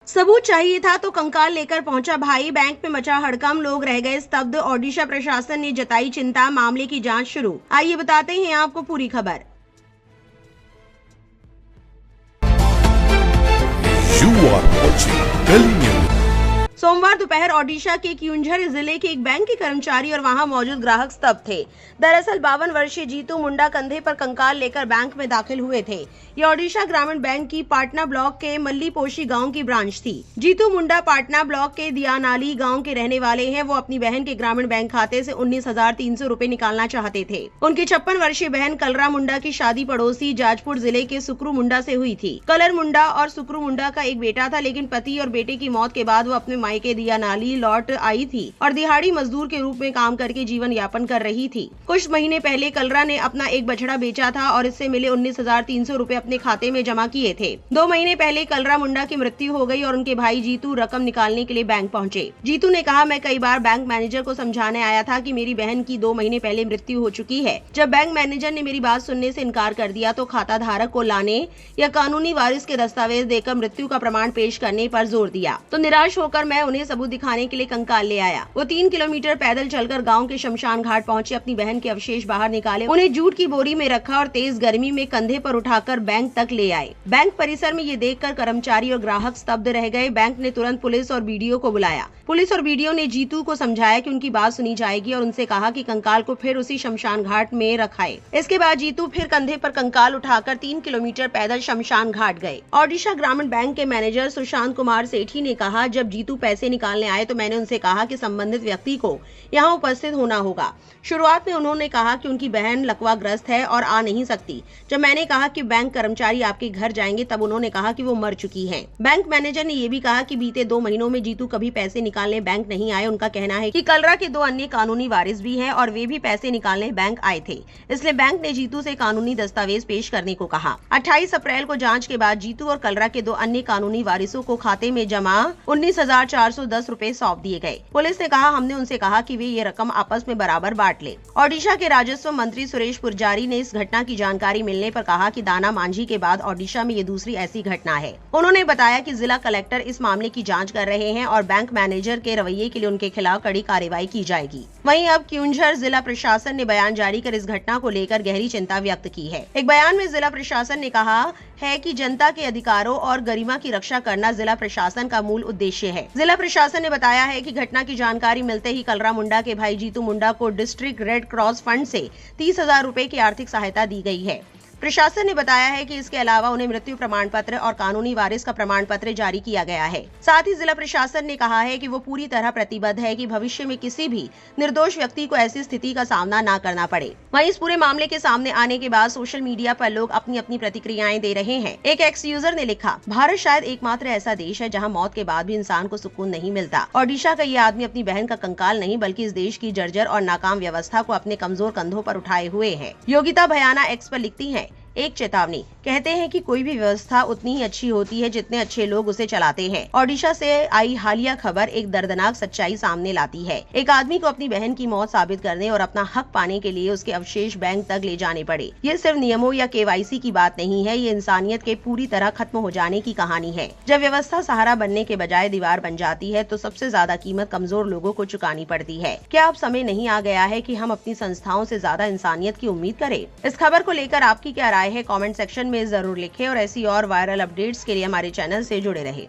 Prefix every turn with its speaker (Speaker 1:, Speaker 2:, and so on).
Speaker 1: सबूत चाहिए था तो कंकाल लेकर पहुंचा भाई, बैंक में मचा हड़कंप, लोग रह गए स्तब्ध। ओडिशा प्रशासन ने जताई चिंता, मामले की जांच शुरू। आइए बताते हैं आपको पूरी खबर।
Speaker 2: You are watching Delhi News.
Speaker 1: सोमवार दोपहर ओडिशा के क्यूंझर जिले के एक बैंक के कर्मचारी और वहां मौजूद ग्राहक स्तब्ध थे। दरअसल 52 वर्षीय जीतू मुंडा कंधे पर कंकाल लेकर बैंक में दाखिल हुए थे। ये ओडिशा ग्रामीण बैंक की पाटना ब्लॉक के मल्लीपोशी गांव की ब्रांच थी। जीतू मुंडा पाटना ब्लॉक के दियानाली गांव के रहने वाले हैं। वो अपनी बहन के ग्रामीण बैंक खाते से 19,300 रूपए निकालना चाहते थे। उनकी 56 वर्षीय बहन कलरा मुंडा की शादी पड़ोसी जाजपुर जिले के सुक्रू मुंडा से हुई थी। कलर मुंडा और सुक्रू मुंडा का एक बेटा था, लेकिन पति और बेटे की मौत के बाद वो अपने मायके दियानाली लौट आई थी और दिहाड़ी मजदूर के रूप में काम करके जीवन यापन कर रही थी। कुछ महीने पहले कलरा ने अपना एक बछड़ा बेचा था और इससे मिले 19,300 रूपए अपने खाते में जमा किए थे। 2 महीने पहले कलरा मुंडा की मृत्यु हो गई और उनके भाई जीतू रकम निकालने के लिए बैंक पहुंचे। जीतू ने कहा, मैं कई बार बैंक मैनेजर को समझाने आया था कि मेरी बहन की 2 महीने पहले मृत्यु हो चुकी है। जब बैंक मैनेजर ने मेरी बात सुनने से इनकार कर दिया तो खाता धारक को लाने या कानूनी वारिस के दस्तावेज देकर मृत्यु का प्रमाण पेश करने पर जोर दिया। तो निराश होकर मैं उन्हें सबूत दिखाने के लिए कंकाल ले आया। वो 3 किलोमीटर पैदल चलकर गांव के शमशान घाट पहुंचे, अपनी बहन के अवशेष बाहर निकाले, उन्हें जूट की बोरी में रखा और तेज गर्मी में कंधे पर उठाकर बैंक तक ले आए। बैंक परिसर में ये देखकर कर्मचारी और ग्राहक स्तब्ध रह गए। बैंक ने तुरंत पुलिस और बीडीओ को बुलाया। पुलिस और बीडीओ ने जीतू को समझाया कि उनकी बात सुनी जाएगी और उनसे कहा कि कंकाल को फिर उसी शमशान घाट में रखाए। इसके बाद जीतू फिर कंधे पर कंकाल उठाकर 3 किलोमीटर पैदल शमशान घाट गए। ओडिशा ग्रामीण बैंक के मैनेजर सुशांत कुमार सेठी ने कहा, जब जीतू पैसे निकालने आए तो मैंने उनसे कहा कि संबंधित व्यक्ति को यहाँ उपस्थित होना होगा। शुरुआत में उन्होंने कहा कि उनकी बहन लकवाग्रस्त है और आ नहीं सकती। जब मैंने कहा कि बैंक कर्मचारी आपके घर जाएंगे तब उन्होंने कहा कि वो मर चुकी हैं। बैंक मैनेजर ने ये भी कहा कि बीते 2 महीनों में जीतू कभी पैसे निकालने बैंक नहीं आए। उनका कहना है कि कलरा के 2 अन्य कानूनी वारिस भी हैं और वे भी पैसे निकालने बैंक आए थे, इसलिए बैंक ने जीतू से कानूनी दस्तावेज पेश करने को कहा। 28 अप्रैल को जांच के बाद जीतू और कलरा के 2 अन्य कानूनी वारिसों को खाते में जमा 19,410 रूपए सौंप दिए गए। पुलिस ने कहा, हमने उनसे कहा कि वे ये रकम आपस में बराबर बांट ले। ओडिशा के राजस्व मंत्री सुरेश पुजारी ने इस घटना की जानकारी मिलने पर कहा कि दाना मांझी के बाद ओडिशा में ये दूसरी ऐसी घटना है। उन्होंने बताया कि जिला कलेक्टर इस मामले की जांच कर रहे हैं और बैंक मैनेजर के रवैये के लिए उनके खिलाफ कड़ी कार्रवाई की जाएगी। वहीं अब क्यूंझर जिला प्रशासन ने बयान जारी कर इस घटना को लेकर गहरी चिंता व्यक्त की है। एक बयान में जिला प्रशासन ने कहा है कि जनता के अधिकारों और गरिमा की रक्षा करना जिला प्रशासन का मूल उद्देश्य है। जिला प्रशासन ने बताया है कि घटना की जानकारी मिलते ही कलरा मुंडा के भाई जीतू मुंडा को डिस्ट्रिक्ट रेड क्रॉस फंड से 30,000 रूपए की आर्थिक सहायता दी गई है। प्रशासन ने बताया है कि इसके अलावा उन्हें मृत्यु प्रमाण पत्र और कानूनी वारिस का प्रमाण पत्र जारी किया गया है। साथ ही जिला प्रशासन ने कहा है कि वो पूरी तरह प्रतिबद्ध है कि भविष्य में किसी भी निर्दोष व्यक्ति को ऐसी स्थिति का सामना न करना पड़े। वहीं इस पूरे मामले के सामने आने के बाद सोशल मीडिया पर लोग अपनी अपनी प्रतिक्रियाएं दे रहे हैं। एक एक्स यूजर ने लिखा, भारत शायद एकमात्र ऐसा देश है जहाँ मौत के बाद भी इंसान को सुकून नहीं मिलता। ओडिशा का ये आदमी अपनी बहन का कंकाल नहीं बल्कि इस देश की जर्जर और नाकाम व्यवस्था को अपने कमजोर कंधों पर उठाए हुए है। योगिता भयाना एक्स पर लिखती है, एक चेतावनी, कहते हैं कि कोई भी व्यवस्था उतनी ही अच्छी होती है जितने अच्छे लोग उसे चलाते हैं। ओडिशा से आई हालिया खबर एक दर्दनाक सच्चाई सामने लाती है। एक आदमी को अपनी बहन की मौत साबित करने और अपना हक पाने के लिए उसके अवशेष बैंक तक ले जाने पड़े। ये सिर्फ नियमों या केवाईसी की बात नहीं है, ये इंसानियत के पूरी तरह खत्म हो जाने की कहानी है। जब व्यवस्था सहारा बनने के बजाय दीवार बन जाती है तो सबसे ज्यादा कीमत कमजोर लोगों को चुकानी पड़ती है। क्या अब समय नहीं आ गया है कि हम अपनी संस्थाओं से ज्यादा इंसानियत की उम्मीद करें? इस खबर को लेकर आपकी क्या राय है? कमेंट सेक्शन में जरूर लिखें और ऐसी और वायरल अपडेट्स के लिए हमारे चैनल से जुड़े रहें।